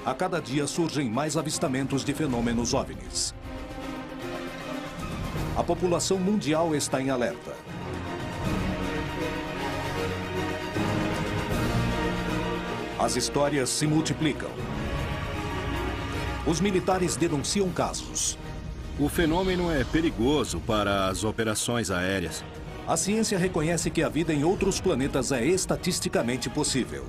a cada dia surgem mais avistamentos de fenômenos OVNIs. A população mundial está em alerta. As histórias se multiplicam. Os militares denunciam casos. O fenômeno é perigoso para as operações aéreas. A ciência reconhece que a vida em outros planetas é estatisticamente possível.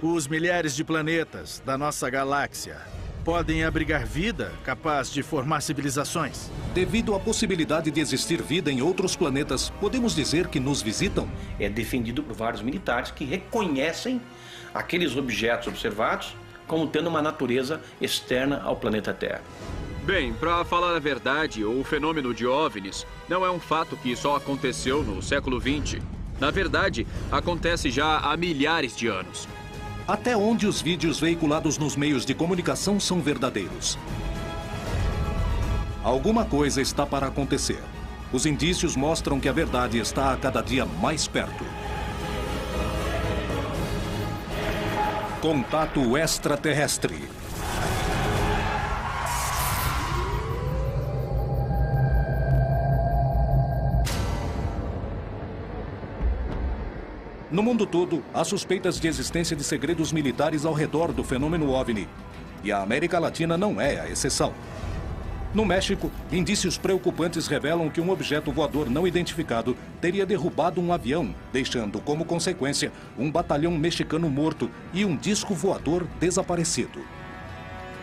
Os milhares de planetas da nossa galáxia podem abrigar vida capaz de formar civilizações. Devido à possibilidade de existir vida em outros planetas, podemos dizer que nos visitam? É defendido por vários militares que reconhecem aqueles objetos observados como tendo uma natureza externa ao planeta Terra. Bem, para falar a verdade, o fenômeno de OVNIs não é um fato que só aconteceu no século XX. Na verdade, acontece já há milhares de anos. Até onde os vídeos veiculados nos meios de comunicação são verdadeiros? Alguma coisa está para acontecer. Os indícios mostram que a verdade está a cada dia mais perto. Contato extraterrestre. No mundo todo, há suspeitas de existência de segredos militares ao redor do fenômeno OVNI. E a América Latina não é a exceção. No México, indícios preocupantes revelam que um objeto voador não identificado teria derrubado um avião, deixando como consequência um batalhão mexicano morto e um disco voador desaparecido.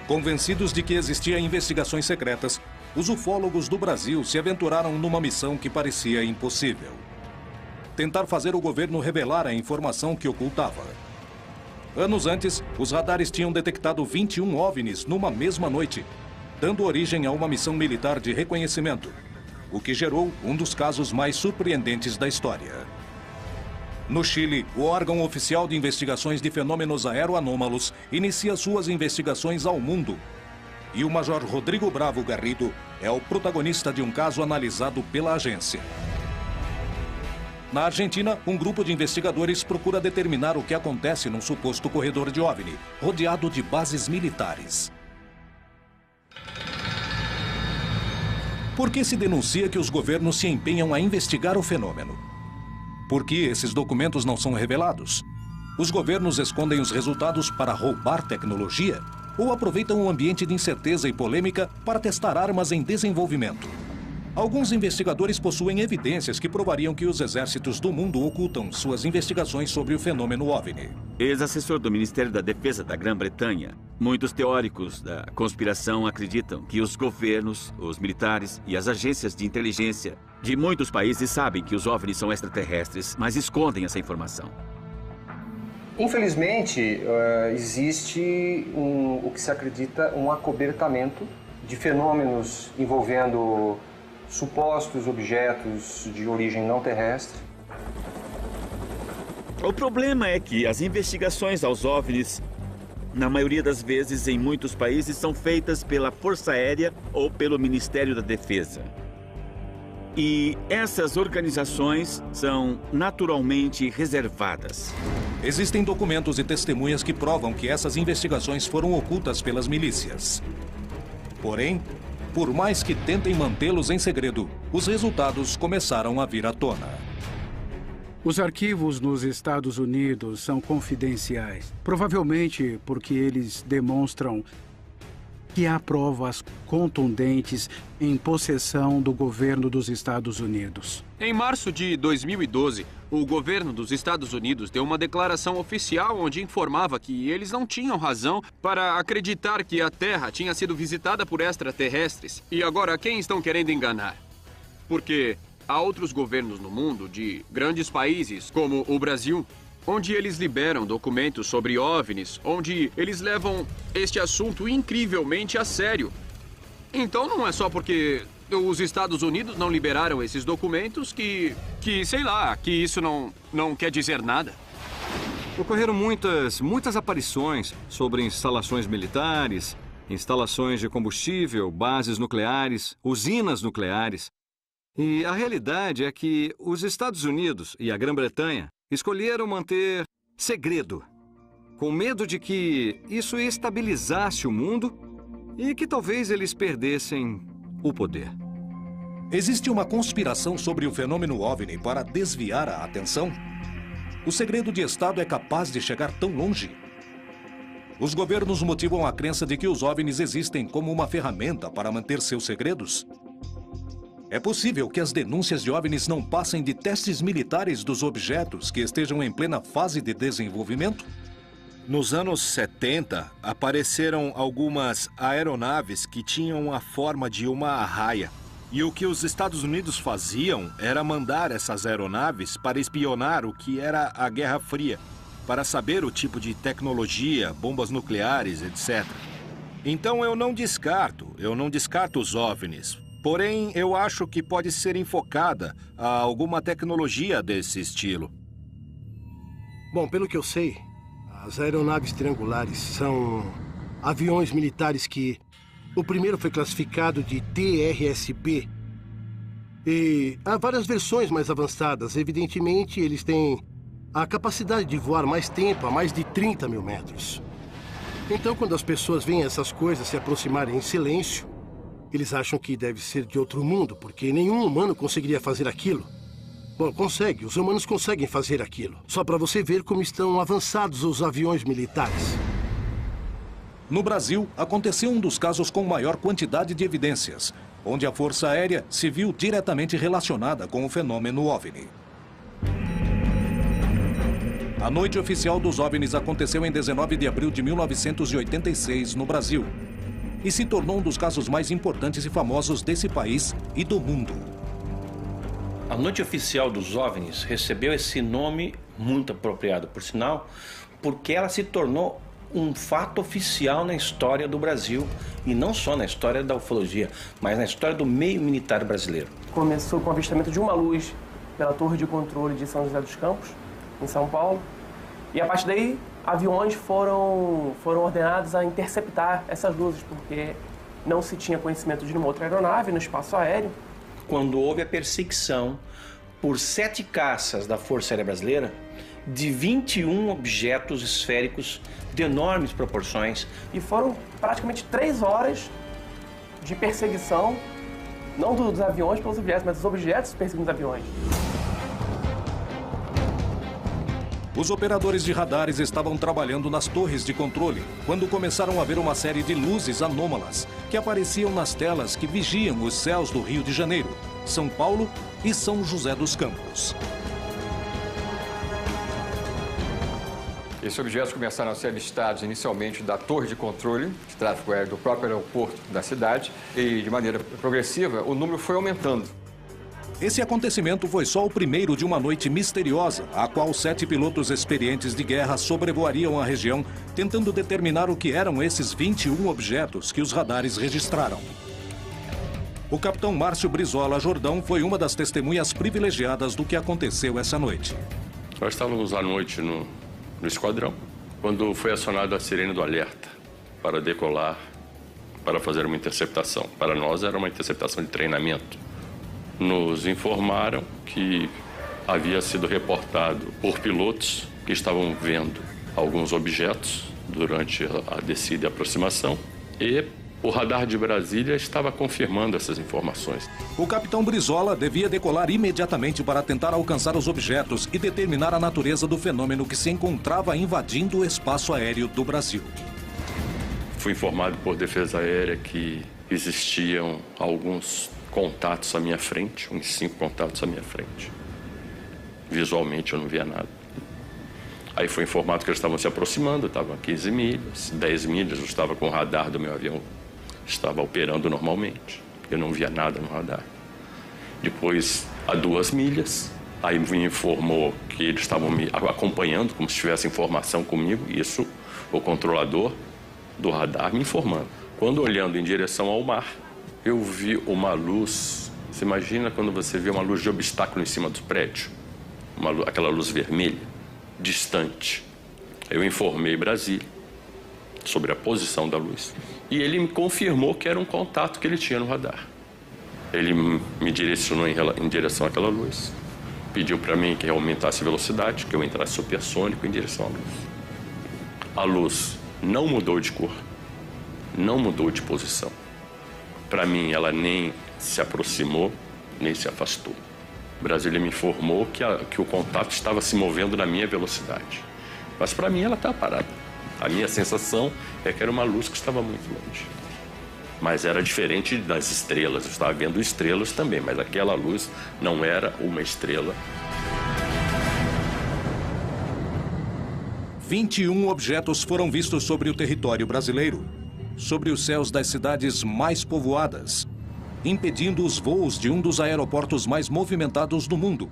Convencidos de que existiam investigações secretas, os ufólogos do Brasil se aventuraram numa missão que parecia impossível: tentar fazer o governo revelar a informação que ocultava. Anos antes, os radares tinham detectado 21 OVNIs numa mesma noite, dando origem a uma missão militar de reconhecimento, o que gerou um dos casos mais surpreendentes da história. No Chile, o órgão oficial de investigações de fenômenos aeroanômalos inicia suas investigações ao mundo. E o Major Rodrigo Bravo Garrido é o protagonista de um caso analisado pela agência. Na Argentina, um grupo de investigadores procura determinar o que acontece num suposto corredor de OVNI, rodeado de bases militares. Por que se denuncia que os governos se empenham a investigar o fenômeno? Por que esses documentos não são revelados? Os governos escondem os resultados para roubar tecnologia? Ou aproveitam um ambiente de incerteza e polêmica para testar armas em desenvolvimento? Alguns investigadores possuem evidências que provariam que os exércitos do mundo ocultam suas investigações sobre o fenômeno OVNI. Ex-assessor do Ministério da Defesa da Grã-Bretanha, muitos teóricos da conspiração acreditam que os governos, os militares e as agências de inteligência de muitos países sabem que os OVNIs são extraterrestres, mas escondem essa informação. Infelizmente, existe o que se acredita um acobertamento de fenômenos envolvendo supostos objetos de origem não terrestre. O problema é que as investigações aos OVNIs, na maioria das vezes em muitos países, são feitas pela Força Aérea ou pelo Ministério da Defesa. E essas organizações são naturalmente reservadas. Existem documentos e testemunhas que provam que essas investigações foram ocultas pelas milícias. Porém, por mais que tentem mantê-los em segredo, os resultados começaram a vir à tona. Os arquivos nos Estados Unidos são confidenciais, provavelmente porque eles demonstram que há provas contundentes em possessão do governo dos Estados Unidos. Em março de 2012, o governo dos Estados Unidos deu uma declaração oficial onde informava que eles não tinham razão para acreditar que a Terra tinha sido visitada por extraterrestres. E agora, quem estão querendo enganar? Porque há outros governos no mundo, de grandes países, como o Brasil, onde eles liberam documentos sobre OVNIs, onde eles levam este assunto incrivelmente a sério. Então não é só porque os Estados Unidos não liberaram esses documentos que sei lá, que isso não quer dizer nada. Ocorreram muitas aparições sobre instalações militares, instalações de combustível, bases nucleares, usinas nucleares. E a realidade é que os Estados Unidos e a Grã-Bretanha escolheram manter segredo com medo de que isso estabilizasse o mundo e que talvez eles perdessem o poder. Existe uma conspiração sobre o fenômeno OVNI para desviar a atenção? O segredo de Estado é capaz de chegar tão longe? Os governos motivam a crença de que os OVNIs existem como uma ferramenta para manter seus segredos? É possível que as denúncias de OVNIs não passem de testes militares dos objetos que estejam em plena fase de desenvolvimento? Nos anos 70, apareceram algumas aeronaves que tinham a forma de uma arraia. E o que os Estados Unidos faziam era mandar essas aeronaves para espionar o que era a Guerra Fria, para saber o tipo de tecnologia, bombas nucleares, etc. Então eu não descarto os OVNIs. Porém, eu acho que pode ser enfocada a alguma tecnologia desse estilo. Bom, pelo que eu sei, as aeronaves triangulares são aviões militares que... O primeiro foi classificado de TRSB. E há várias versões mais avançadas. Evidentemente, eles têm a capacidade de voar mais tempo, a mais de 30 mil metros. Então, quando as pessoas veem essas coisas se aproximarem em silêncio, eles acham que deve ser de outro mundo, porque nenhum humano conseguiria fazer aquilo. Bom, consegue. Os humanos conseguem fazer aquilo. Só para você ver como estão avançados os aviões militares. No Brasil, aconteceu um dos casos com maior quantidade de evidências, onde a Força Aérea se viu diretamente relacionada com o fenômeno OVNI. A noite oficial dos OVNIs aconteceu em 19 de abril de 1986, no Brasil, e se tornou um dos casos mais importantes e famosos desse país e do mundo. A noite oficial dos OVNIs recebeu esse nome muito apropriado, por sinal, porque ela se tornou um fato oficial na história do Brasil, e não só na história da ufologia, mas na história do meio militar brasileiro. Começou com o avistamento de uma luz pela Torre de Controle de São José dos Campos, em São Paulo, e a partir daí aviões foram ordenados a interceptar essas luzes, porque não se tinha conhecimento de nenhuma outra aeronave no espaço aéreo. Quando houve a perseguição por 7 caças da Força Aérea Brasileira, de 21 objetos esféricos de enormes proporções. E foram praticamente 3 horas de perseguição, não dos aviões pelos objetos, mas dos objetos perseguindo os aviões. Os operadores de radares estavam trabalhando nas torres de controle, quando começaram a ver uma série de luzes anômalas que apareciam nas telas que vigiam os céus do Rio de Janeiro, São Paulo e São José dos Campos. Esses objetos começaram a ser avistados inicialmente da torre de controle de tráfego aéreo do próprio aeroporto da cidade e, de maneira progressiva, o número foi aumentando. Esse acontecimento foi só o primeiro de uma noite misteriosa, a qual 7 pilotos experientes de guerra sobrevoariam a região, tentando determinar o que eram esses 21 objetos que os radares registraram. O capitão Márcio Brizola Jordão foi uma das testemunhas privilegiadas do que aconteceu essa noite. Nós estávamos à noite no esquadrão, quando foi acionada a sirene do alerta para decolar, para fazer uma interceptação. Para nós era uma interceptação de treinamento. Nos informaram que havia sido reportado por pilotos que estavam vendo alguns objetos durante a descida e aproximação, e o radar de Brasília estava confirmando essas informações. O capitão Brizola devia decolar imediatamente para tentar alcançar os objetos e determinar a natureza do fenômeno que se encontrava invadindo o espaço aéreo do Brasil. Fui informado por Defesa Aérea que existiam alguns contatos à minha frente, uns 5 contatos à minha frente. Visualmente eu não via nada. Aí foi informado que eles estavam se aproximando, estavam a 15 milhas, 10 milhas, eu estava com o radar do meu avião, estava operando normalmente, eu não via nada no radar. Depois, a 2 milhas, aí me informou que eles estavam me acompanhando, como se tivesse informação comigo, isso o controlador do radar me informando. Quando olhando em direção ao mar, eu vi uma luz. Você imagina quando você vê uma luz de obstáculo em cima do prédio? Aquela luz vermelha, distante. Eu informei Brasília sobre a posição da luz. E ele me confirmou que era um contato que ele tinha no radar. Ele me direcionou em direção àquela luz. Pediu para mim que eu aumentasse a velocidade, que eu entrasse supersônico em direção à luz. A luz não mudou de cor, não mudou de posição. Para mim, ela nem se aproximou, nem se afastou. Brasília me informou que o contato estava se movendo na minha velocidade. Mas para mim, ela estava parada. A minha sensação é que era uma luz que estava muito longe. Mas era diferente das estrelas. Eu estava vendo estrelas também, mas aquela luz não era uma estrela. 21 objetos foram vistos sobre o território brasileiro, sobre os céus das cidades mais povoadas, impedindo os voos de um dos aeroportos mais movimentados do mundo.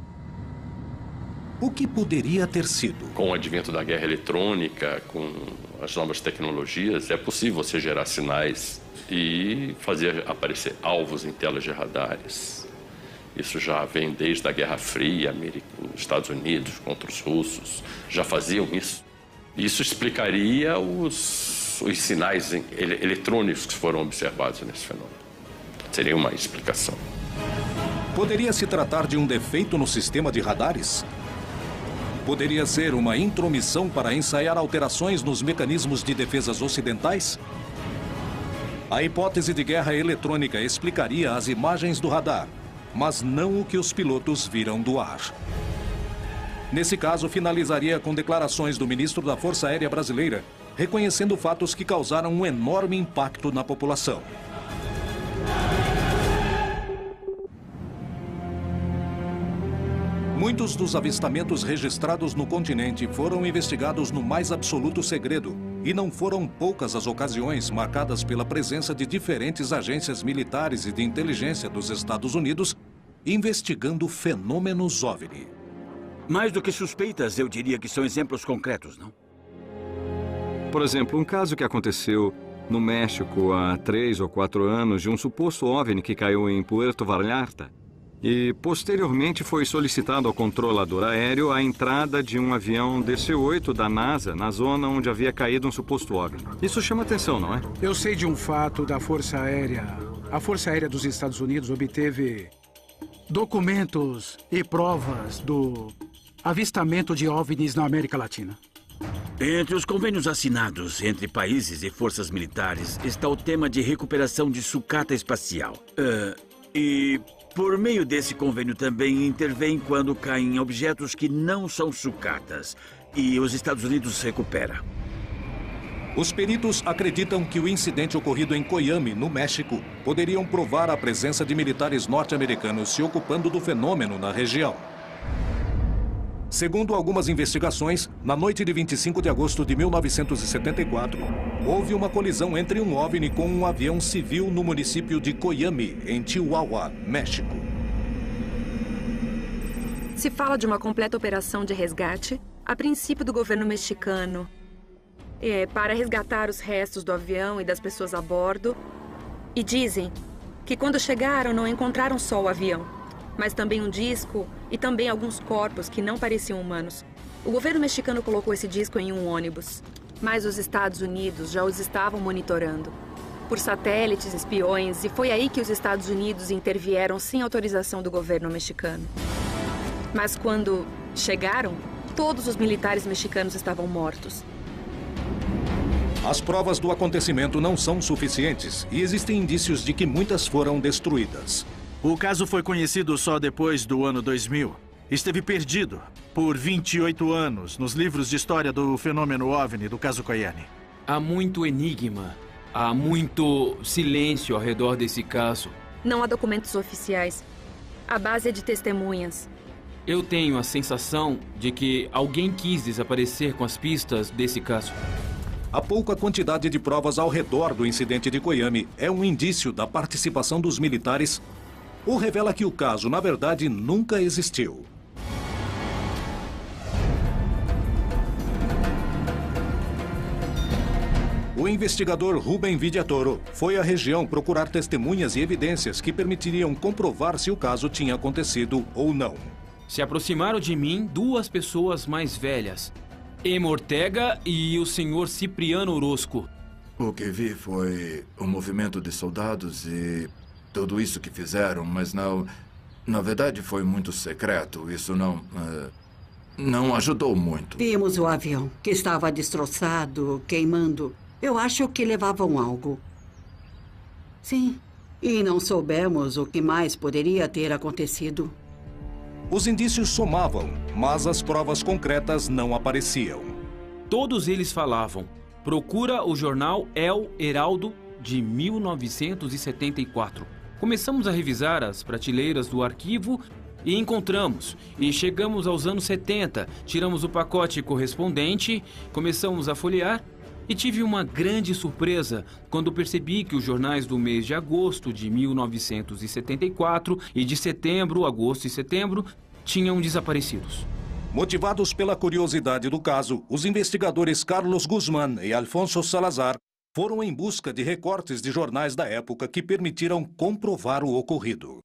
O que poderia ter sido? Com o advento da guerra eletrônica, com as novas tecnologias, é possível você gerar sinais e fazer aparecer alvos em telas de radares. Isso já vem desde a Guerra Fria, os Estados Unidos contra os russos, já faziam isso. Isso explicaria os sinais eletrônicos que foram observados nesse fenômeno. Seria uma explicação. Poderia se tratar de um defeito no sistema de radares? Poderia ser uma intromissão para ensaiar alterações nos mecanismos de defesas ocidentais? A hipótese de guerra eletrônica explicaria as imagens do radar, mas não o que os pilotos viram do ar. Nesse caso, finalizaria com declarações do ministro da Força Aérea Brasileira, reconhecendo fatos que causaram um enorme impacto na população. Muitos dos avistamentos registrados no continente foram investigados no mais absoluto segredo, e não foram poucas as ocasiões marcadas pela presença de diferentes agências militares e de inteligência dos Estados Unidos investigando fenômenos OVNI. Mais do que suspeitas, eu diria que são exemplos concretos, não? Por exemplo, um caso que aconteceu no México há 3 ou 4 anos de um suposto OVNI que caiu em Puerto Vallarta e, posteriormente, foi solicitado ao controlador aéreo a entrada de um avião DC-8 da NASA na zona onde havia caído um suposto OVNI. Isso chama atenção, não é? Eu sei de um fato da Força Aérea. A Força Aérea dos Estados Unidos obteve documentos e provas do avistamento de OVNIs na América Latina. Entre os convênios assinados entre países e forças militares está o tema de recuperação de sucata espacial. E por meio desse convênio também intervém quando caem objetos que não são sucatas e os Estados Unidos recupera. Os peritos acreditam que o incidente ocorrido em Coyame, no México, poderiam provar a presença de militares norte-americanos se ocupando do fenômeno na região. Segundo algumas investigações, na noite de 25 de agosto de 1974, houve uma colisão entre um OVNI com um avião civil no município de Coyame, em Chihuahua, México. Se fala de uma completa operação de resgate, a princípio do governo mexicano, para resgatar os restos do avião e das pessoas a bordo. E dizem que quando chegaram não encontraram só o avião, mas também um disco e também alguns corpos que não pareciam humanos. O governo mexicano colocou esse disco em um ônibus, mas os Estados Unidos já os estavam monitorando por satélites, espiões, e foi aí que os Estados Unidos intervieram sem autorização do governo mexicano. Mas quando chegaram, todos os militares mexicanos estavam mortos. As provas do acontecimento não são suficientes e existem indícios de que muitas foram destruídas. O caso foi conhecido só depois do ano 2000. Esteve perdido por 28 anos nos livros de história do fenômeno OVNI do caso Coyame. Há muito enigma, há muito silêncio ao redor desse caso. Não há documentos oficiais. A base é de testemunhas. Eu tenho a sensação de que alguém quis desaparecer com as pistas desse caso. A pouca quantidade de provas ao redor do incidente de Coyame é um indício da participação dos militares ou revela que o caso, na verdade, nunca existiu. O investigador Rubem Vidiatoro foi à região procurar testemunhas e evidências que permitiriam comprovar se o caso tinha acontecido ou não. Se aproximaram de mim 2 pessoas mais velhas, Emma Ortega e o senhor Cipriano Orozco. O que vi foi o movimento de soldados e tudo isso que fizeram, mas não... Na verdade, foi muito secreto. Isso não ajudou muito. Vimos o avião, que estava destroçado, queimando. Eu acho que levavam algo. Sim. E não soubemos o que mais poderia ter acontecido. Os indícios somavam, mas as provas concretas não apareciam. Todos eles falavam. Procura o jornal El Heraldo de 1974. Começamos a revisar as prateleiras do arquivo e encontramos. E chegamos aos anos 70, tiramos o pacote correspondente, começamos a folhear e tive uma grande surpresa quando percebi que os jornais do mês de agosto de 1974 e de setembro, agosto e setembro, tinham desaparecidos. Motivados pela curiosidade do caso, os investigadores Carlos Guzmán e Alfonso Salazar foram em busca de recortes de jornais da época que permitiram comprovar o ocorrido.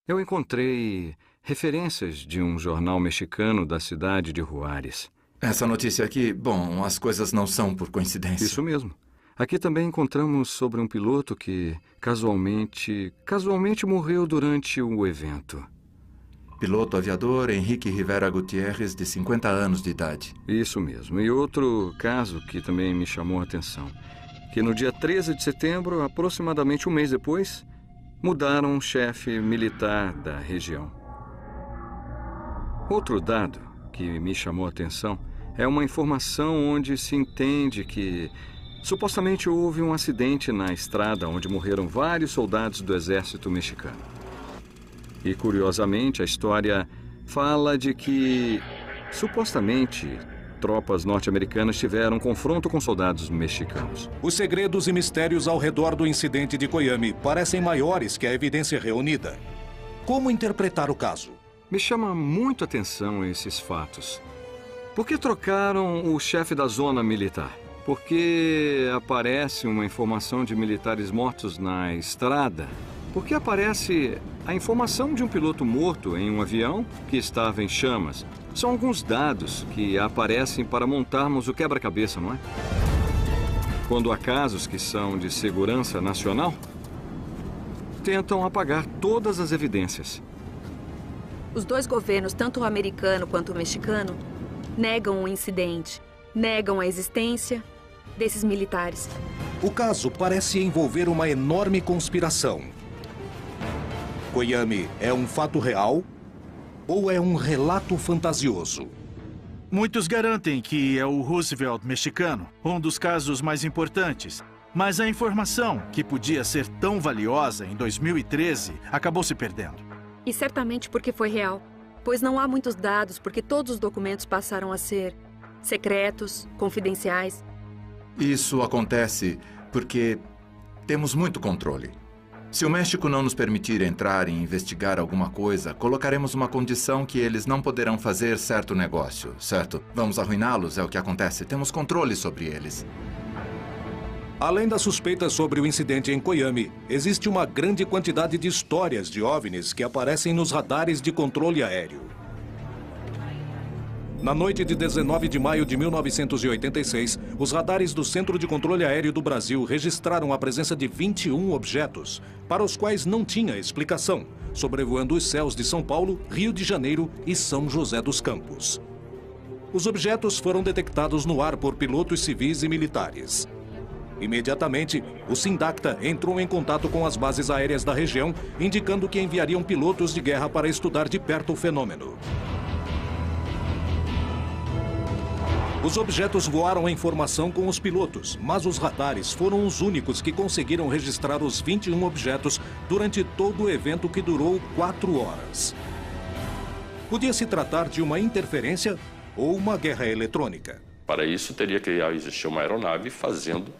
Eu encontrei referências de um jornal mexicano da cidade de Juárez. Essa notícia aqui, bom, as coisas não são por coincidência. Isso mesmo. Aqui também encontramos sobre um piloto que casualmente morreu durante o evento. Piloto aviador Henrique Rivera Gutierrez, de 50 anos de idade. Isso mesmo. E outro caso que também me chamou a atenção, que no dia 13 de setembro, aproximadamente um mês depois, mudaram o chefe militar da região. Outro dado que me chamou a atenção é uma informação onde se entende que supostamente houve um acidente na estrada onde morreram vários soldados do exército mexicano. E, curiosamente, a história fala de que, supostamente, tropas norte-americanas tiveram um confronto com soldados mexicanos. Os segredos e mistérios ao redor do incidente de Coyame parecem maiores que a evidência reunida. Como interpretar o caso? Me chama muito a atenção esses fatos. Por que trocaram o chefe da zona militar? Por que aparece uma informação de militares mortos na estrada? Por que aparece a informação de um piloto morto em um avião que estava em chamas? São alguns dados que aparecem para montarmos o quebra-cabeça, não é? Quando há casos que são de segurança nacional, tentam apagar todas as evidências. Os dois governos, tanto o americano quanto o mexicano, negam o incidente, negam a existência desses militares. O caso parece envolver uma enorme conspiração. Coyame é um fato real ou é um relato fantasioso? Muitos garantem que é o Roosevelt mexicano, um dos casos mais importantes. Mas a informação, que podia ser tão valiosa em 2013, acabou se perdendo. E certamente porque foi real, pois não há muitos dados porque todos os documentos passaram a ser secretos, confidenciais. Isso acontece porque temos muito controle. Se o México não nos permitir entrar e investigar alguma coisa, colocaremos uma condição que eles não poderão fazer certo negócio, certo? Vamos arruiná-los, é o que acontece. Temos controle sobre eles. Além das suspeitas sobre o incidente em Coyame, existe uma grande quantidade de histórias de OVNIs que aparecem nos radares de controle aéreo. Na noite de 19 de maio de 1986, os radares do Centro de Controle Aéreo do Brasil registraram a presença de 21 objetos, para os quais não tinha explicação, sobrevoando os céus de São Paulo, Rio de Janeiro e São José dos Campos. Os objetos foram detectados no ar por pilotos civis e militares. Imediatamente, o Sindacta entrou em contato com as bases aéreas da região, indicando que enviariam pilotos de guerra para estudar de perto o fenômeno. Os objetos voaram em formação com os pilotos, mas os radares foram os únicos que conseguiram registrar os 21 objetos durante todo o evento, que durou 4 horas. Podia se tratar de uma interferência ou uma guerra eletrônica. Para isso, teria que existir uma aeronave fazendo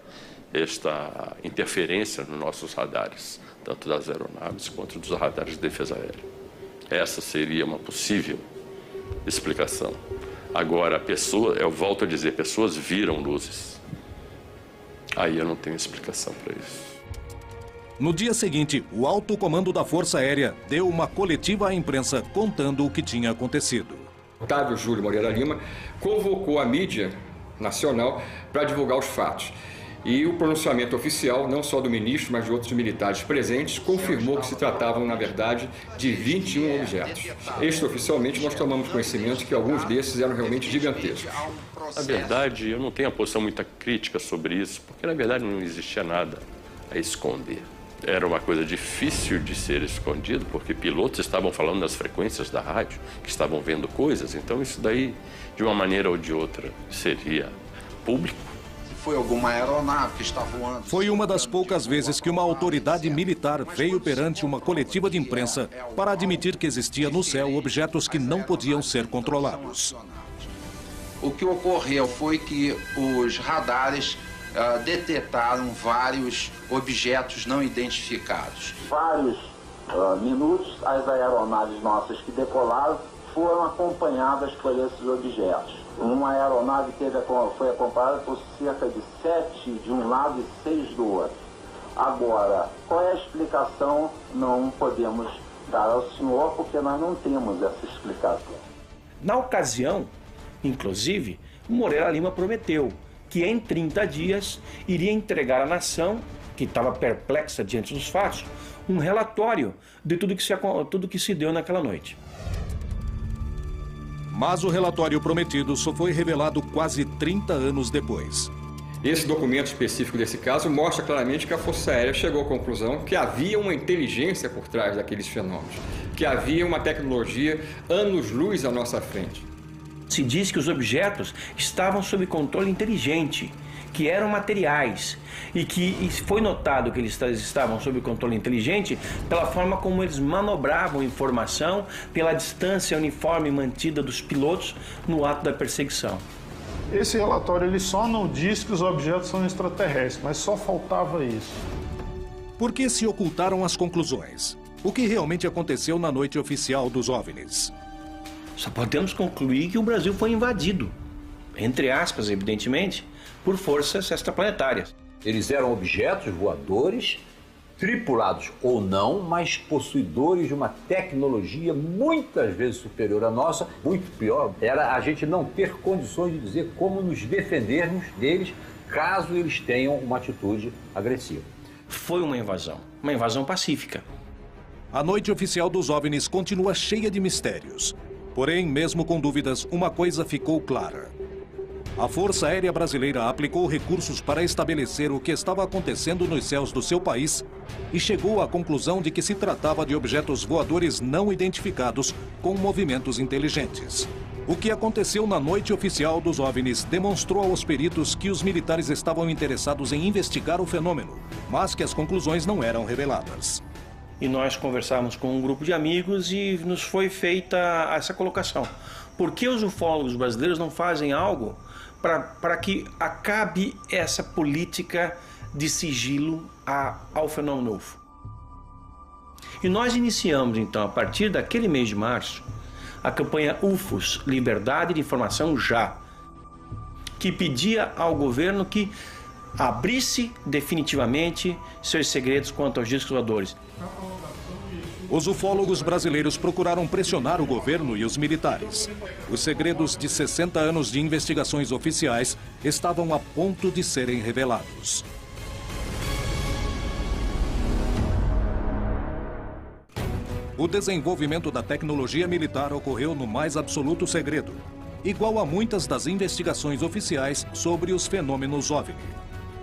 esta interferência nos nossos radares, tanto das aeronaves quanto dos radares de defesa aérea. Essa seria uma possível explicação. Agora, eu volto a dizer, pessoas viram luzes. Aí eu não tenho explicação para isso. No dia seguinte, o alto comando da Força Aérea deu uma coletiva à imprensa contando o que tinha acontecido. Otávio Júlio Moreira Lima convocou a mídia nacional para divulgar os fatos. E o pronunciamento oficial, não só do ministro, mas de outros militares presentes, confirmou que se tratavam, na verdade, de 21 objetos. Extraoficialmente, nós tomamos conhecimento que alguns desses eram realmente gigantescos. Na verdade, eu não tenho uma posição muito crítica sobre isso, porque, na verdade, não existia nada a esconder. Era uma coisa difícil de ser escondido, porque pilotos estavam falando nas frequências da rádio, que estavam vendo coisas, então isso daí, de uma maneira ou de outra, seria público. Foi alguma aeronave que está voando? Foi uma das poucas vezes que uma autoridade militar veio perante uma coletiva de imprensa para admitir que existia no céu objetos que não podiam ser controlados. O que ocorreu foi que os radares detectaram vários objetos não identificados. Vários minutos, as aeronaves nossas que decolaram foram acompanhadas por esses objetos. Uma aeronave foi acompanhada por cerca de 7 de um lado e 6 do outro. Agora, qual é a explicação? Não podemos dar ao senhor, porque nós não temos essa explicação. Na ocasião, inclusive, Moreira Lima prometeu que em 30 dias iria entregar à nação, que estava perplexa diante dos fatos, um relatório de tudo que se deu naquela noite. Mas o relatório prometido só foi revelado quase 30 anos depois. Esse documento específico desse caso mostra claramente que a Força Aérea chegou à conclusão que havia uma inteligência por trás daqueles fenômenos, que havia uma tecnologia anos-luz à nossa frente. Se diz que os objetos estavam sob controle inteligente, que eram materiais, e que foi notado que eles estavam sob controle inteligente pela forma como eles manobravam informação, pela distância uniforme mantida dos pilotos no ato da perseguição. Esse relatório ele só não diz que os objetos são extraterrestres, mas só faltava isso. Por que se ocultaram as conclusões? O que realmente aconteceu na noite oficial dos OVNIs? Só podemos concluir que o Brasil foi invadido, entre aspas, evidentemente, por forças extraplanetárias. Eles eram objetos voadores, tripulados ou não, mas possuidores de uma tecnologia muitas vezes superior à nossa. Muito pior era a gente não ter condições de dizer como nos defendermos deles caso eles tenham uma atitude agressiva. Foi uma invasão pacífica. A noite oficial dos OVNIs continua cheia de mistérios. Porém, mesmo com dúvidas, uma coisa ficou clara. A Força Aérea Brasileira aplicou recursos para estabelecer o que estava acontecendo nos céus do seu país e chegou à conclusão de que se tratava de objetos voadores não identificados com movimentos inteligentes. O que aconteceu na noite oficial dos OVNIs demonstrou aos peritos que os militares estavam interessados em investigar o fenômeno, mas que as conclusões não eram reveladas. E nós conversávamos com um grupo de amigos e nos foi feita essa colocação. Por que os ufólogos brasileiros não fazem algo para que acabe essa política de sigilo ao fenômeno UFO? E nós iniciamos, então, a partir daquele mês de março, a campanha UFOs, Liberdade de Informação Já, que pedia ao governo que abrisse definitivamente seus segredos quanto aos discos voadores. Os ufólogos brasileiros procuraram pressionar o governo e os militares. Os segredos de 60 anos de investigações oficiais estavam a ponto de serem revelados. O desenvolvimento da tecnologia militar ocorreu no mais absoluto segredo, igual a muitas das investigações oficiais sobre os fenômenos OVNI.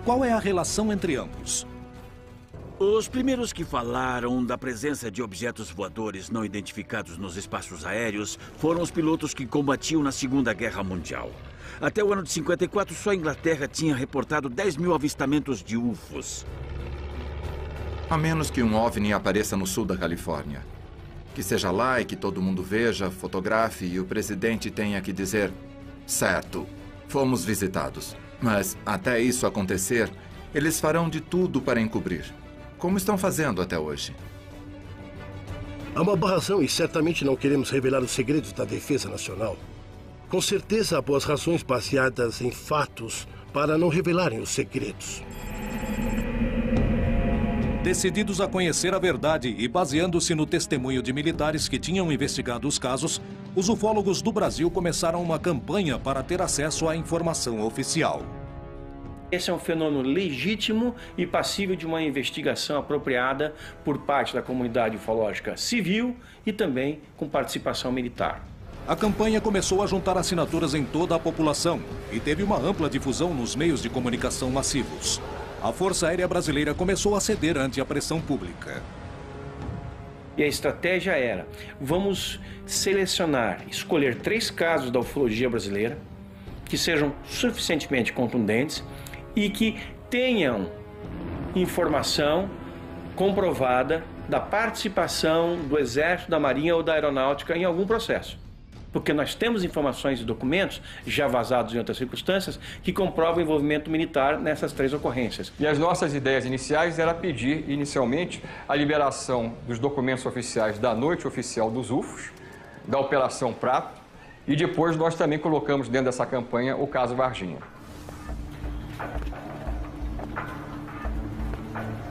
Qual é a relação entre ambos? Os primeiros que falaram da presença de objetos voadores não identificados nos espaços aéreos foram os pilotos que combatiam na Segunda Guerra Mundial. Até o ano de 54, só a Inglaterra tinha reportado 10 mil avistamentos de UFOs. A menos que um OVNI apareça no sul da Califórnia. Que seja lá e que todo mundo veja, fotografe e o presidente tenha que dizer: certo, fomos visitados. Mas até isso acontecer, eles farão de tudo para encobrir. Como estão fazendo até hoje? Há uma boa razão e certamente não queremos revelar os segredos da defesa nacional. Com certeza há boas razões baseadas em fatos para não revelarem os segredos. Decididos a conhecer a verdade e baseando-se no testemunho de militares que tinham investigado os casos, os ufólogos do Brasil começaram uma campanha para ter acesso à informação oficial. Esse é um fenômeno legítimo e passível de uma investigação apropriada por parte da comunidade ufológica civil e também com participação militar. A campanha começou a juntar assinaturas em toda a população e teve uma ampla difusão nos meios de comunicação massivos. A Força Aérea Brasileira começou a ceder ante a pressão pública. E a estratégia era, vamos selecionar, escolher 3 casos da ufologia brasileira que sejam suficientemente contundentes e que tenham informação comprovada da participação do Exército, da Marinha ou da Aeronáutica em algum processo. Porque nós temos informações e documentos, já vazados em outras circunstâncias, que comprovam o envolvimento militar nessas 3 ocorrências. E as nossas ideias iniciais era pedir, inicialmente, a liberação dos documentos oficiais da Noite Oficial dos UFOs, da Operação Prato, e depois nós também colocamos dentro dessa campanha o caso Varginha.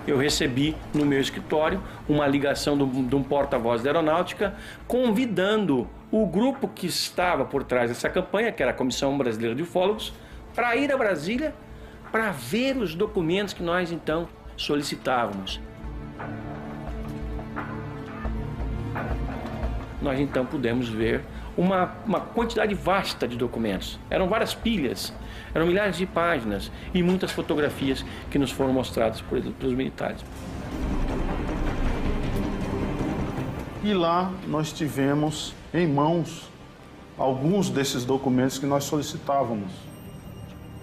Eu recebi no meu escritório uma ligação de um porta-voz da Aeronáutica convidando o grupo que estava por trás dessa campanha, que era a Comissão Brasileira de Ufólogos, para ir a Brasília para ver os documentos que nós então solicitávamos. Nós então pudemos ver uma quantidade vasta de documentos. Eram várias pilhas, eram milhares de páginas e muitas fotografias que nos foram mostradas pelos militares. E lá nós tivemos em mãos alguns desses documentos que nós solicitávamos.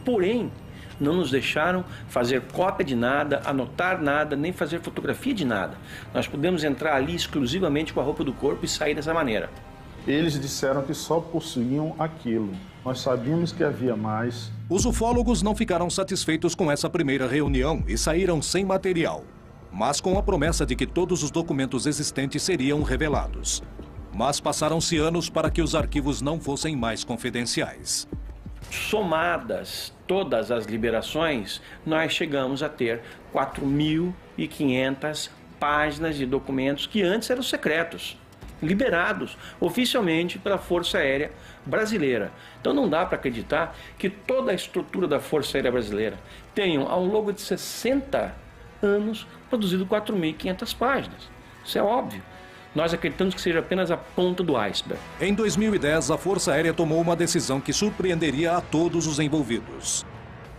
Porém, não nos deixaram fazer cópia de nada, anotar nada, nem fazer fotografia de nada. Nós pudemos entrar ali exclusivamente com a roupa do corpo e sair dessa maneira. Eles disseram que só possuíam aquilo. Nós sabíamos que havia mais. Os ufólogos não ficaram satisfeitos com essa primeira reunião e saíram sem material, mas com a promessa de que todos os documentos existentes seriam revelados. Mas passaram-se anos para que os arquivos não fossem mais confidenciais. Somadas todas as liberações, nós chegamos a ter 4.500 páginas de documentos que antes eram secretos, liberados oficialmente pela Força Aérea Brasileira. Então não dá para acreditar que toda a estrutura da Força Aérea Brasileira tenha, ao longo de 60 anos, produzido 4.500 páginas. Isso é óbvio. Nós acreditamos que seja apenas a ponta do iceberg. Em 2010, a Força Aérea tomou uma decisão que surpreenderia a todos os envolvidos.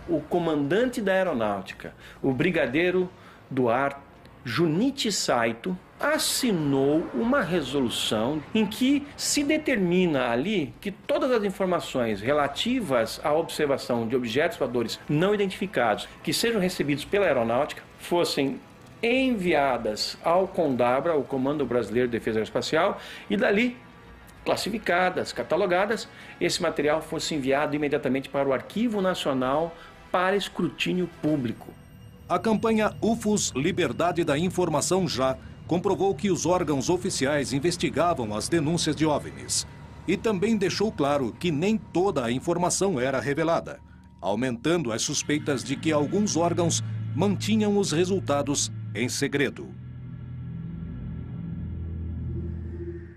O comandante da Aeronáutica, o brigadeiro do ar Junichi Saito, assinou uma resolução em que se determina ali que todas as informações relativas à observação de objetos voadores não identificados que sejam recebidos pela Aeronáutica fossem enviadas ao CONDABRA, o Comando Brasileiro de Defesa Aeroespacial, e dali, classificadas, catalogadas, esse material fosse enviado imediatamente para o Arquivo Nacional para escrutínio público. A campanha UFOS Liberdade da Informação Já comprovou que os órgãos oficiais investigavam as denúncias de OVNIs e também deixou claro que nem toda a informação era revelada, aumentando as suspeitas de que alguns órgãos mantinham os resultados em segredo.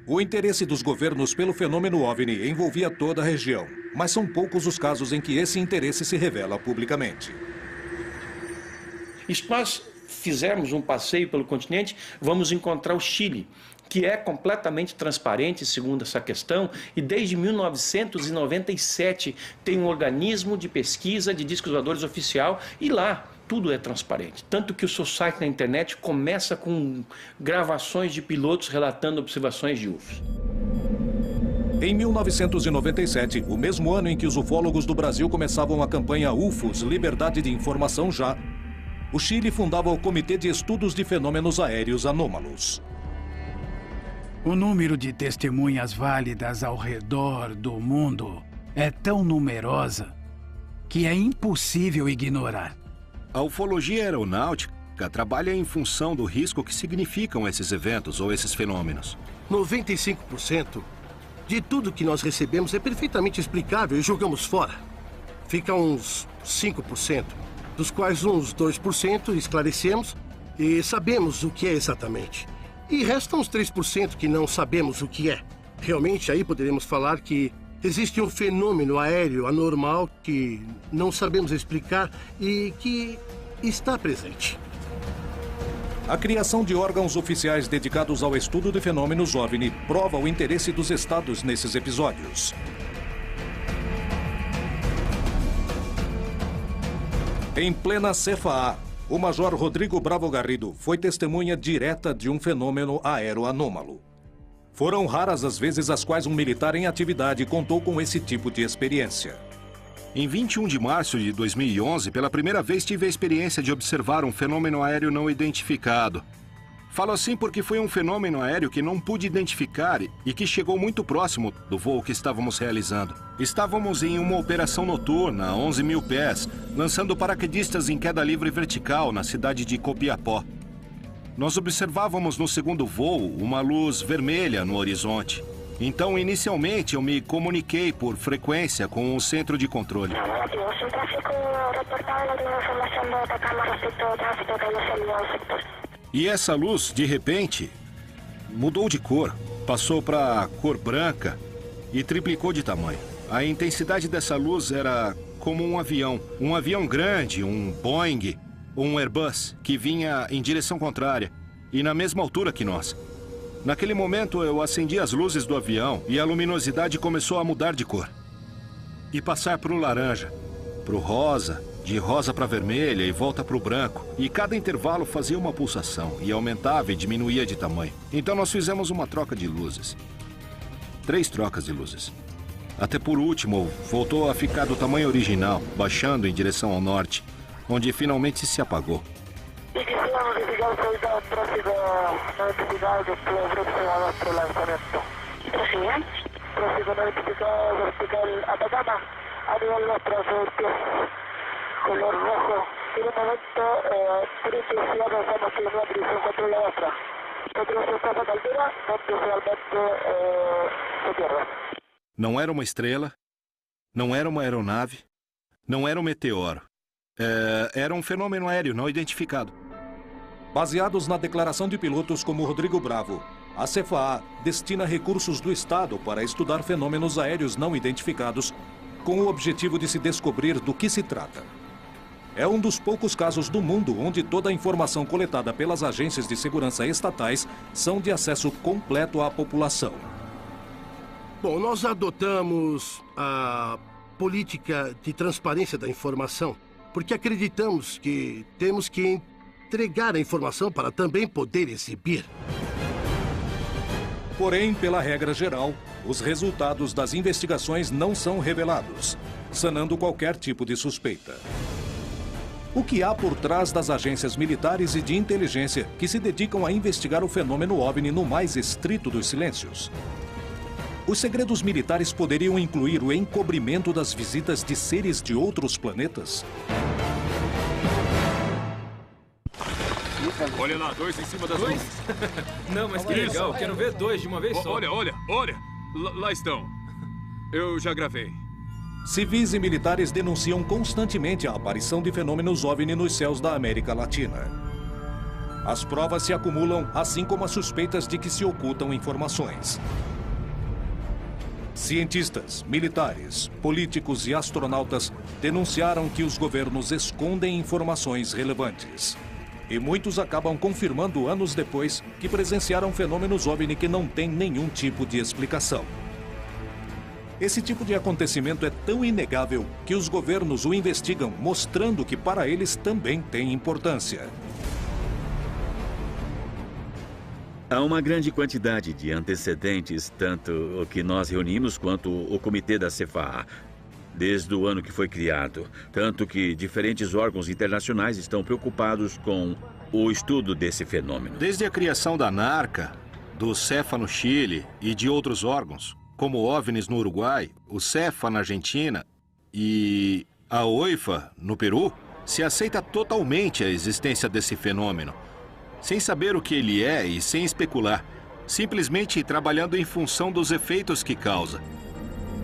O interesse dos governos pelo fenômeno OVNI envolvia toda a região, mas são poucos os casos em que esse interesse se revela publicamente. E se nós fizermos um passeio pelo continente, vamos encontrar o Chile, que é completamente transparente, segundo essa questão, e desde 1997 tem um organismo de pesquisa de discos voadores oficial, e lá tudo é transparente. Tanto que o seu site na internet começa com gravações de pilotos relatando observações de UFOs. Em 1997, o mesmo ano em que os ufólogos do Brasil começavam a campanha UFOS Liberdade de Informação Já, o Chile fundava o Comitê de Estudos de Fenômenos Aéreos Anômalos. O número de testemunhas válidas ao redor do mundo é tão numerosa que é impossível ignorar. A ufologia aeronáutica trabalha em função do risco que significam esses eventos ou esses fenômenos. 95% de tudo que nós recebemos é perfeitamente explicável e jogamos fora. Fica uns 5%, dos quais uns 2% esclarecemos e sabemos o que é exatamente. E restam uns 3% que não sabemos o que é. Realmente, aí poderemos falar que existe um fenômeno aéreo anormal que não sabemos explicar e que está presente. A criação de órgãos oficiais dedicados ao estudo de fenômenos OVNI prova o interesse dos estados nesses episódios. Em plena CFA, o Major Rodrigo Bravo Garrido foi testemunha direta de um fenômeno aéreo anômalo. Foram raras as vezes as quais um militar em atividade contou com esse tipo de experiência. Em 21 de março de 2011, pela primeira vez tive a experiência de observar um fenômeno aéreo não identificado. Falo assim porque foi um fenômeno aéreo que não pude identificar e que chegou muito próximo do voo que estávamos realizando. Estávamos em uma operação noturna a 11 mil pés, lançando paraquedistas em queda livre vertical na cidade de Copiapó. Nós observávamos no segundo voo uma luz vermelha no horizonte. Então, inicialmente, eu me comuniquei por frequência com o centro de controle. E essa luz, de repente, mudou de cor. Passou para cor branca e triplicou de tamanho. A intensidade dessa luz era como um avião grande, um Boeing, um Airbus, que vinha em direção contrária e na mesma altura que nós. Naquele momento, eu acendi as luzes do avião e a luminosidade começou a mudar de cor. E passar para o laranja, para o rosa, de rosa para vermelha e volta para o branco. E cada intervalo fazia uma pulsação e aumentava e diminuía de tamanho. Então nós fizemos uma troca de luzes. 3 trocas de luzes. Até por último, voltou a ficar do tamanho original, baixando em direção ao norte, onde finalmente se apagou. Não era uma estrela, não era uma aeronave, não era um meteoro. Era um fenômeno aéreo não identificado. Baseados na declaração de pilotos como Rodrigo Bravo, a CFA destina recursos do Estado para estudar fenômenos aéreos não identificados, com o objetivo de se descobrir do que se trata. É um dos poucos casos do mundo onde toda a informação coletada pelas agências de segurança estatais são de acesso completo à população. Bom, nós adotamos a política de transparência da informação porque acreditamos que temos que entregar a informação para também poder exibir. Porém, pela regra geral, os resultados das investigações não são revelados, sanando qualquer tipo de suspeita. O que há por trás das agências militares e de inteligência que se dedicam a investigar o fenômeno OVNI no mais estrito dos silêncios? Os segredos militares poderiam incluir o encobrimento das visitas de seres de outros planetas? Olha lá, 2 em cima das nuvens. Não, mas que legal. Quero ver 2 de uma vez só. Olha. Lá estão. Eu já gravei. Civis e militares denunciam constantemente a aparição de fenômenos OVNI nos céus da América Latina. As provas se acumulam, assim como as suspeitas de que se ocultam informações. Cientistas, militares, políticos e astronautas denunciaram que os governos escondem informações relevantes. E muitos acabam confirmando anos depois que presenciaram fenômenos OVNI que não têm nenhum tipo de explicação. Esse tipo de acontecimento é tão inegável que os governos o investigam, mostrando que para eles também tem importância. Há uma grande quantidade de antecedentes, tanto o que nós reunimos quanto o comitê da CFA, desde o ano que foi criado. Tanto que diferentes órgãos internacionais estão preocupados com o estudo desse fenômeno. Desde a criação da NARCA, do CEFA no Chile e de outros órgãos, como o OVNIs no Uruguai, o CEFA na Argentina e a OIFA no Peru, se aceita totalmente a existência desse fenômeno, sem saber o que ele é e sem especular, simplesmente trabalhando em função dos efeitos que causa.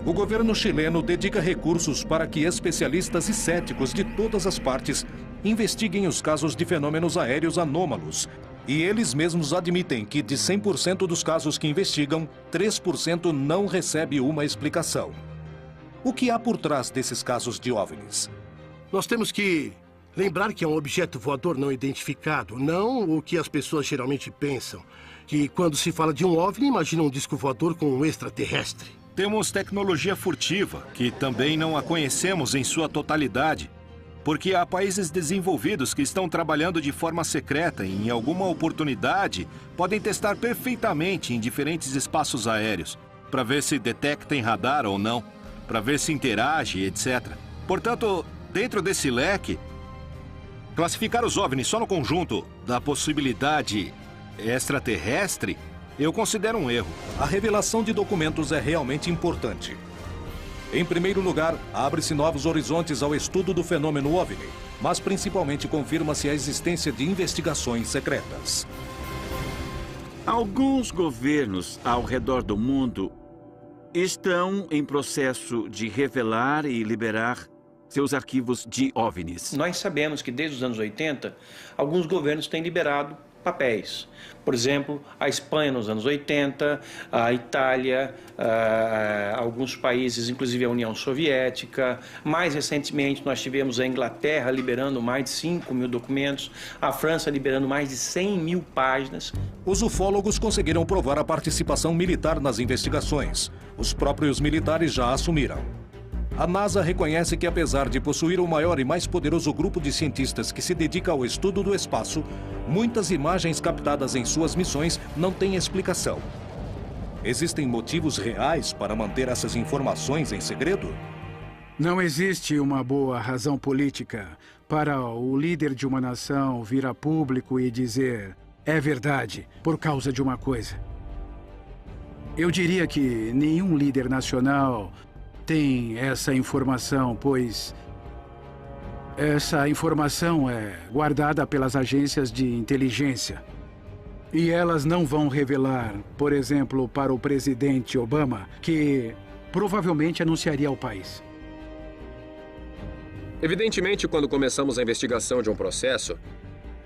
O governo chileno dedica recursos para que especialistas e céticos de todas as partes investiguem os casos de fenômenos aéreos anômalos. E eles mesmos admitem que, de 100% dos casos que investigam, 3% não recebe uma explicação. O que há por trás desses casos de OVNIs? Nós temos que lembrar que é um objeto voador não identificado, não o que as pessoas geralmente pensam. Que quando se fala de um OVNI, imagina um disco voador com um extraterrestre. Temos tecnologia furtiva, que também não a conhecemos em sua totalidade, porque há países desenvolvidos que estão trabalhando de forma secreta e, em alguma oportunidade, podem testar perfeitamente em diferentes espaços aéreos, para ver se detecta em radar ou não, para ver se interage, etc. Portanto, dentro desse leque, classificar os OVNIs só no conjunto da possibilidade extraterrestre, eu considero um erro. A revelação de documentos é realmente importante. Em primeiro lugar, abre-se novos horizontes ao estudo do fenômeno OVNI, mas principalmente confirma-se a existência de investigações secretas. Alguns governos ao redor do mundo estão em processo de revelar e liberar seus arquivos de OVNIs. Nós sabemos que desde os anos 80, alguns governos têm liberado papéis. Por exemplo, a Espanha nos anos 80, a Itália, alguns países, inclusive a União Soviética. Mais recentemente, nós tivemos a Inglaterra liberando mais de 5 mil documentos, a França liberando mais de 100 mil páginas. Os ufólogos conseguiram provar a participação militar nas investigações. Os próprios militares já assumiram. A NASA reconhece que, apesar de possuir o maior e mais poderoso grupo de cientistas que se dedica ao estudo do espaço, muitas imagens captadas em suas missões não têm explicação. Existem motivos reais para manter essas informações em segredo? Não existe uma boa razão política para o líder de uma nação vir a público e dizer é verdade por causa de uma coisa. Eu diria que nenhum líder nacional tem essa informação, pois essa informação é guardada pelas agências de inteligência. E elas não vão revelar, por exemplo, para o presidente Obama, que provavelmente anunciaria ao país. Evidentemente, quando começamos a investigação de um processo,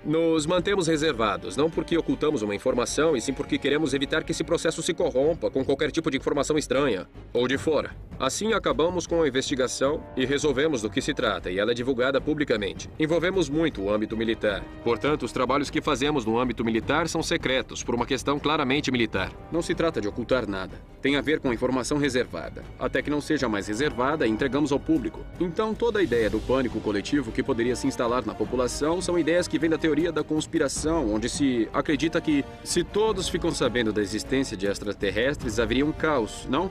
nos mantemos reservados, não porque ocultamos uma informação, e sim porque queremos evitar que esse processo se corrompa com qualquer tipo de informação estranha ou de fora. Assim, acabamos com a investigação e resolvemos do que se trata, e ela é divulgada publicamente. Envolvemos muito o âmbito militar. Portanto, os trabalhos que fazemos no âmbito militar são secretos, por uma questão claramente militar. Não se trata de ocultar nada. Tem a ver com informação reservada. Até que não seja mais reservada, entregamos ao público. Então, toda a ideia do pânico coletivo que poderia se instalar na população são ideias que vêm da teoria da conspiração, onde se acredita que, se todos ficam sabendo da existência de extraterrestres, haveria um caos, não?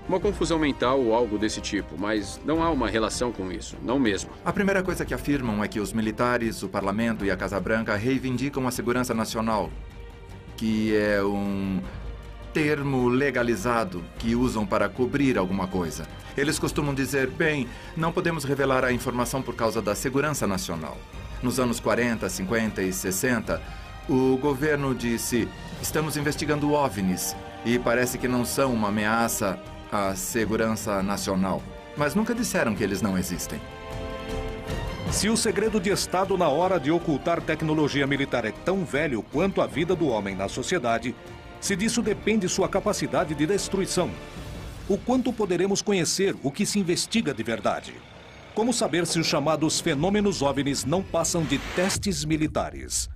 Uma confusão mental ou algo desse tipo, mas não há uma relação com isso, não mesmo. A primeira coisa que afirmam é que os militares, o parlamento e a Casa Branca reivindicam a segurança nacional, que é um termo legalizado que usam para cobrir alguma coisa. Eles costumam dizer, bem, não podemos revelar a informação por causa da segurança nacional. Nos anos 40, 50 e 60, o governo disse, estamos investigando OVNIs e parece que não são uma ameaça à segurança nacional. Mas nunca disseram que eles não existem. Se o segredo de Estado na hora de ocultar tecnologia militar é tão velho quanto a vida do homem na sociedade, se disso depende sua capacidade de destruição, o quanto poderemos conhecer o que se investiga de verdade? Como saber se os chamados fenômenos OVNIs não passam de testes militares?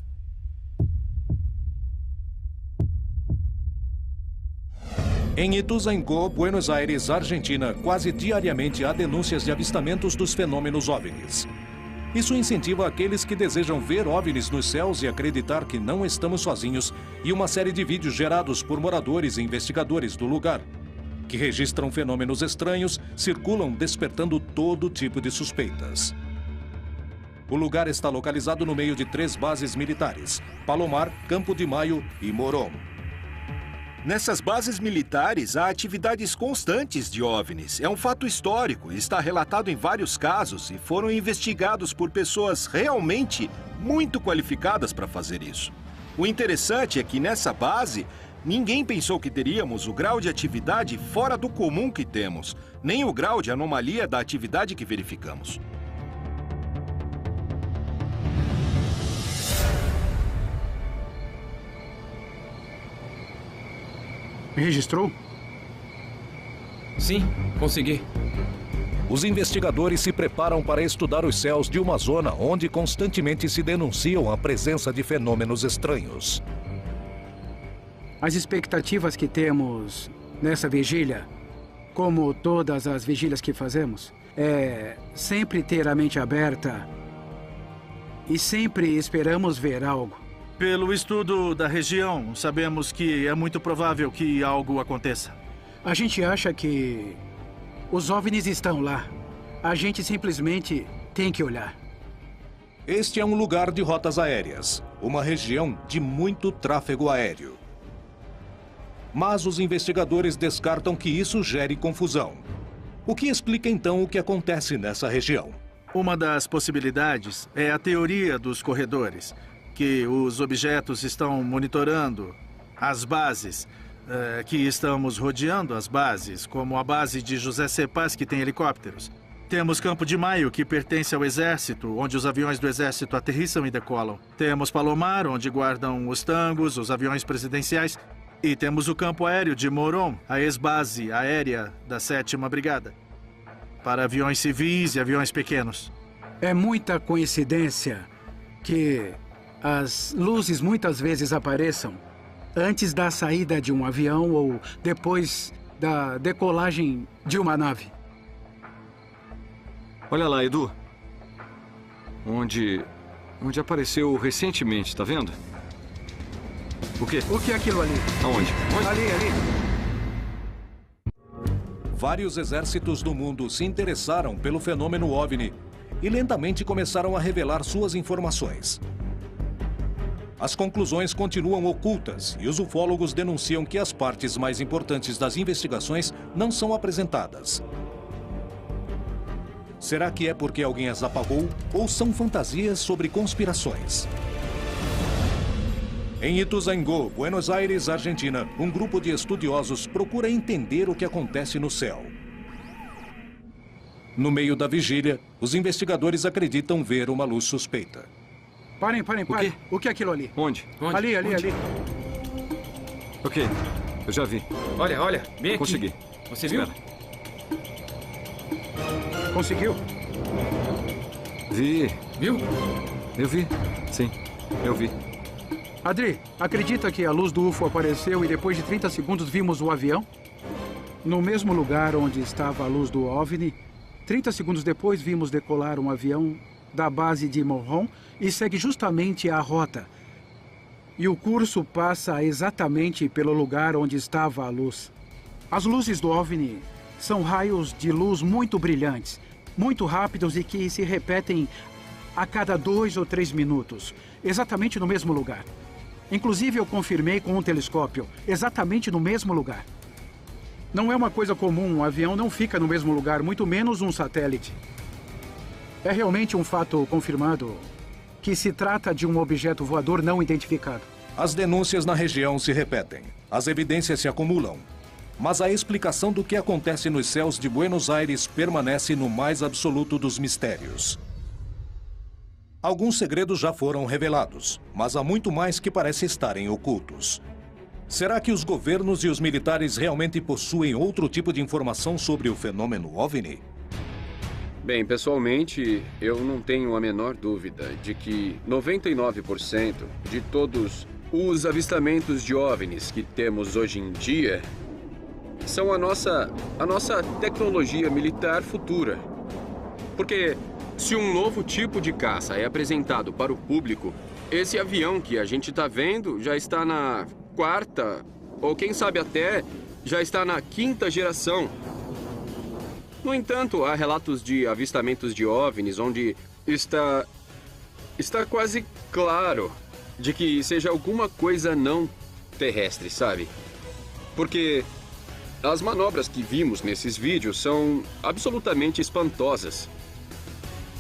Em Ituzaingó, Buenos Aires, Argentina, quase diariamente há denúncias de avistamentos dos fenômenos OVNIs. Isso incentiva aqueles que desejam ver OVNIs nos céus e acreditar que não estamos sozinhos, e uma série de vídeos gerados por moradores e investigadores do lugar, que registram fenômenos estranhos, circulam despertando todo tipo de suspeitas. O lugar está localizado no meio de 3 bases militares: Palomar, Campo de Maio e Morón. Nessas bases militares, há atividades constantes de OVNIs. É um fato histórico, está relatado em vários casos e foram investigados por pessoas realmente muito qualificadas para fazer isso. O interessante é que nessa base, ninguém pensou que teríamos o grau de atividade fora do comum que temos, nem o grau de anomalia da atividade que verificamos. Registrou? Sim, consegui. Os investigadores se preparam para estudar os céus de uma zona onde constantemente se denunciam a presença de fenômenos estranhos. As expectativas que temos nessa vigília, como todas as vigílias que fazemos, é sempre ter a mente aberta e sempre esperamos ver algo. Pelo estudo da região, sabemos que é muito provável que algo aconteça. A gente acha que os OVNIs estão lá. A gente simplesmente tem que olhar. Este é um lugar de rotas aéreas, uma região de muito tráfego aéreo. Mas os investigadores descartam que isso gere confusão. O que explica então o que acontece nessa região? Uma das possibilidades é a teoria dos corredores, que os objetos estão monitorando as bases, que estamos rodeando as bases, como a base de José C. Paz, que tem helicópteros. Temos Campo de Maio, que pertence ao Exército, onde os aviões do Exército aterrissam e decolam. Temos Palomar, onde guardam os tangos, os aviões presidenciais. E temos o Campo Aéreo de Moron, a ex-base aérea da 7ª Brigada, para aviões civis e aviões pequenos. É muita coincidência que as luzes muitas vezes apareçam antes da saída de um avião ou depois da decolagem de uma nave. Olha lá, Edu. Onde apareceu recentemente, tá vendo? O quê? O que é aquilo ali? Aonde? Ali. Vários exércitos do mundo se interessaram pelo fenômeno OVNI e lentamente começaram a revelar suas informações. As conclusões continuam ocultas e os ufólogos denunciam que as partes mais importantes das investigações não são apresentadas. Será que é porque alguém as apagou ou são fantasias sobre conspirações? Em Ituzaingó, Buenos Aires, Argentina, um grupo de estudiosos procura entender o que acontece no céu. No meio da vigília, os investigadores acreditam ver uma luz suspeita. Parem. O que é aquilo ali? Onde? Ali. Ok, eu já vi. Olha, bem aqui. Consegui. Você viu? Espera. Conseguiu? Vi. Viu? Eu vi. Sim, eu vi. Adri, acredita que a luz do UFO apareceu e depois de 30 segundos vimos o avião? No mesmo lugar onde estava a luz do OVNI, 30 segundos depois vimos decolar um avião da base de Moron e segue justamente a rota. E o curso passa exatamente pelo lugar onde estava a luz. As luzes do OVNI são raios de luz muito brilhantes, muito rápidos e que se repetem a cada 2 ou 3 minutos, exatamente no mesmo lugar. Inclusive, eu confirmei com um telescópio, exatamente no mesmo lugar. Não é uma coisa comum, um avião não fica no mesmo lugar, muito menos um satélite. É realmente um fato confirmado que se trata de um objeto voador não identificado. As denúncias na região se repetem, as evidências se acumulam. Mas a explicação do que acontece nos céus de Buenos Aires permanece no mais absoluto dos mistérios. Alguns segredos já foram revelados, mas há muito mais que parece estarem ocultos. Será que os governos e os militares realmente possuem outro tipo de informação sobre o fenômeno OVNI? Bem, pessoalmente, eu não tenho a menor dúvida de que 99% de todos os avistamentos de OVNIs que temos hoje em dia são a nossa tecnologia militar futura. Porque se um novo tipo de caça é apresentado para o público, esse avião que a gente está vendo já está na 4ª, ou quem sabe até já está na 5ª geração. No entanto, há relatos de avistamentos de OVNIs onde está quase claro de que seja alguma coisa não terrestre, sabe? Porque as manobras que vimos nesses vídeos são absolutamente espantosas.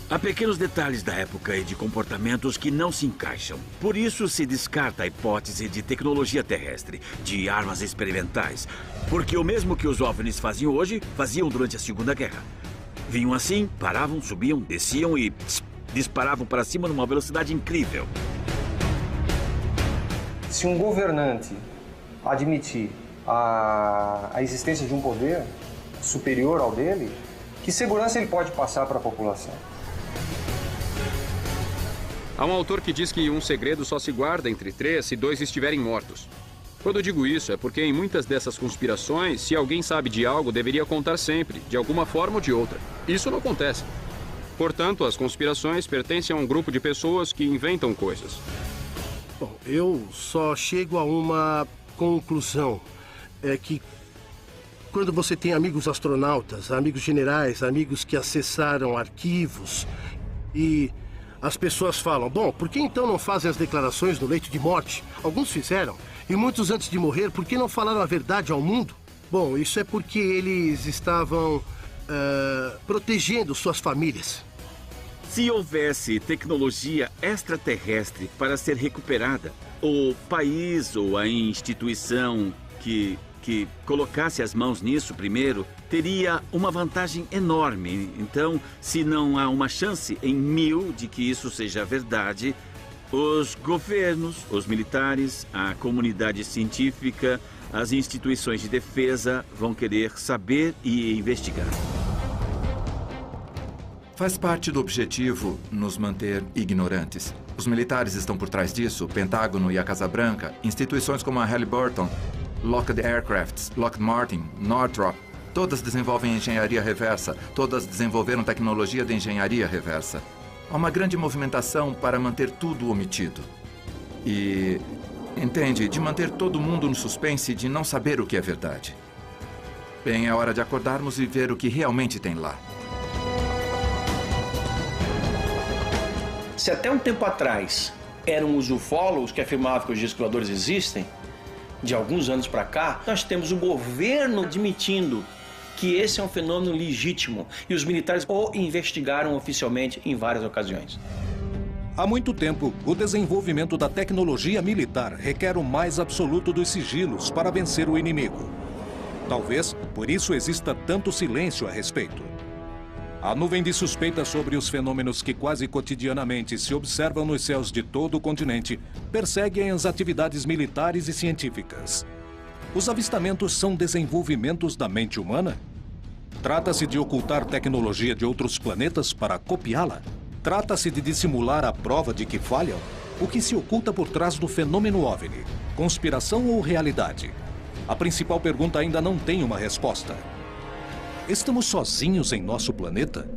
Há pequenos detalhes da época e de comportamentos que não se encaixam. Por isso se descarta a hipótese de tecnologia terrestre, de armas experimentais. Porque o mesmo que os OVNIs faziam hoje, faziam durante a Segunda Guerra. Vinham assim, paravam, subiam, desciam e disparavam para cima numa velocidade incrível. Se um governante admitir a existência de um poder superior ao dele, que segurança ele pode passar para a população? Há um autor que diz que um segredo só se guarda entre 3 se 2 estiverem mortos. Quando eu digo isso, é porque em muitas dessas conspirações, se alguém sabe de algo, deveria contar sempre, de alguma forma ou de outra. Isso não acontece. Portanto, as conspirações pertencem a um grupo de pessoas que inventam coisas. Bom, eu só chego a uma conclusão. É que quando você tem amigos astronautas, amigos generais, amigos que acessaram arquivos e as pessoas falam, bom, por que então não fazem as declarações no leito de morte? Alguns fizeram. E muitos antes de morrer, por que não falaram a verdade ao mundo? Bom, isso é porque eles estavam protegendo suas famílias. Se houvesse tecnologia extraterrestre para ser recuperada, o país ou a instituição que colocasse as mãos nisso primeiro teria uma vantagem enorme. Então, se não há uma chance em 1000 de que isso seja verdade, os governos, os militares, a comunidade científica, as instituições de defesa vão querer saber e investigar. Faz parte do objetivo nos manter ignorantes. Os militares estão por trás disso, o Pentágono e a Casa Branca, instituições como a Halliburton, Lockheed Aircraft, Lockheed Martin, Northrop, todas desenvolvem engenharia reversa, todas desenvolveram tecnologia de engenharia reversa. Há uma grande movimentação para manter tudo omitido. E, entende, de manter todo mundo no suspense de não saber o que é verdade. Bem, é hora de acordarmos e ver o que realmente tem lá. Se até um tempo atrás eram os ufólogos que afirmavam que os discos voadores existem, de alguns anos para cá, nós temos o governo admitindo que esse é um fenômeno legítimo e os militares o investigaram oficialmente em várias ocasiões. Há muito tempo, o desenvolvimento da tecnologia militar requer o mais absoluto dos sigilos para vencer o inimigo. Talvez por isso exista tanto silêncio a respeito. A nuvem de suspeitas sobre os fenômenos que quase cotidianamente se observam nos céus de todo o continente perseguem as atividades militares e científicas. Os avistamentos são desenvolvimentos da mente humana? Trata-se de ocultar tecnologia de outros planetas para copiá-la? Trata-se de dissimular a prova de que falham? O que se oculta por trás do fenômeno OVNI? Conspiração ou realidade? A principal pergunta ainda não tem uma resposta. Estamos sozinhos em nosso planeta?